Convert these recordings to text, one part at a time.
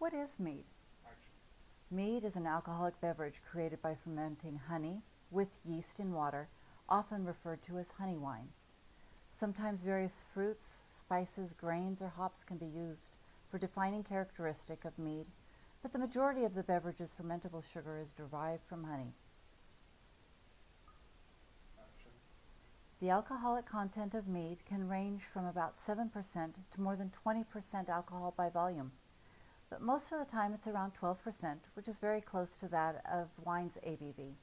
What is mead? Mead is an alcoholic beverage created by fermenting honey with yeast in water, often referred to as honey wine. Sometimes various fruits, spices, grains, or hops can be used for defining characteristic of mead, but the majority of the beverage's fermentable sugar is derived from honey. The alcoholic content of mead can range from about 7% to more than 20% alcohol by volume, but most of the time it's around 12%, which is very close to that of wine's ABV.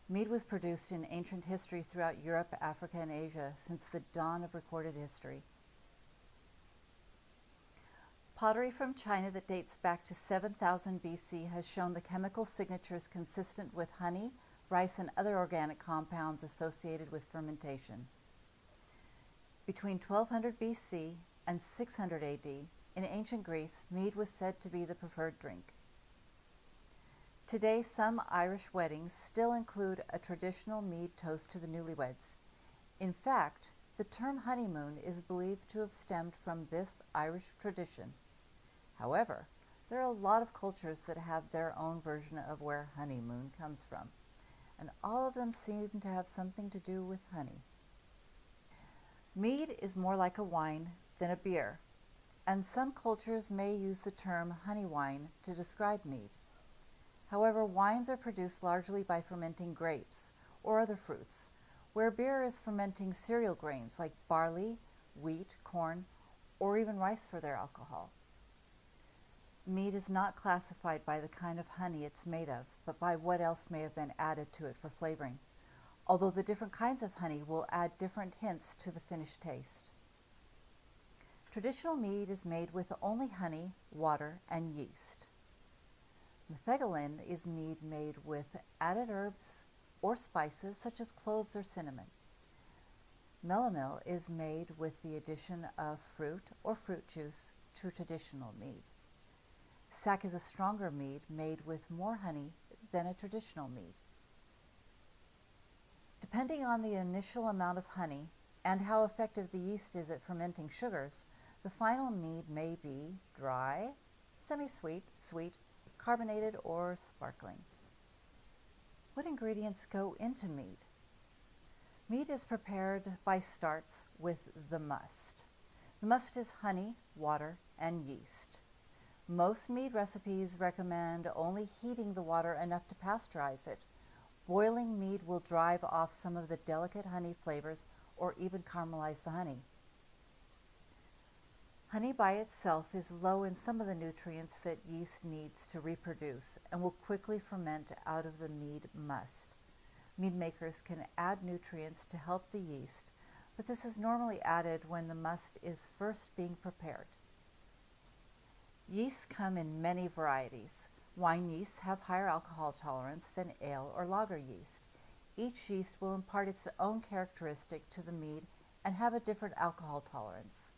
Mead was produced in ancient history throughout Europe, Africa, and Asia since the dawn of recorded history. Pottery from China that dates back to 7000 BC has shown the chemical signatures consistent with honey, rice, and other organic compounds associated with fermentation. Between 1200 BC and 600 AD, in ancient Greece, mead was said to be the preferred drink. Today, some Irish weddings still include a traditional mead toast to the newlyweds. In fact, the term honeymoon is believed to have stemmed from this Irish tradition. However, there are a lot of cultures that have their own version of where honeymoon comes from, and all of them seem to have something to do with honey. Mead is more like a wine than a beer, and some cultures may use the term honey wine to describe mead. However, wines are produced largely by fermenting grapes or other fruits, where beer is fermenting cereal grains like barley, wheat, corn, or even rice for their alcohol. Mead is not classified by the kind of honey it's made of, but by what else may have been added to it for flavoring, although the different kinds of honey will add different hints to the finished taste. Traditional mead is made with only honey, water, and yeast. Metheglin is mead made with added herbs or spices such as cloves or cinnamon. Melomel is made with the addition of fruit or fruit juice to traditional mead. Sack is a stronger mead made with more honey than a traditional mead. Depending on the initial amount of honey and how effective the yeast is at fermenting sugars, the final mead may be dry, semi-sweet, sweet, carbonated, or sparkling. What ingredients go into mead? Mead is prepared by starts with the must. The must is honey, water, and yeast. Most mead recipes recommend only heating the water enough to pasteurize it. Boiling mead will drive off some of the delicate honey flavors or even caramelize the honey. Honey by itself is low in some of the nutrients that yeast needs to reproduce and will quickly ferment out of the mead must. Mead makers can add nutrients to help the yeast, but this is normally added when the must is first being prepared. Yeasts come in many varieties. Wine yeasts have higher alcohol tolerance than ale or lager yeast. Each yeast will impart its own characteristic to the mead and have a different alcohol tolerance.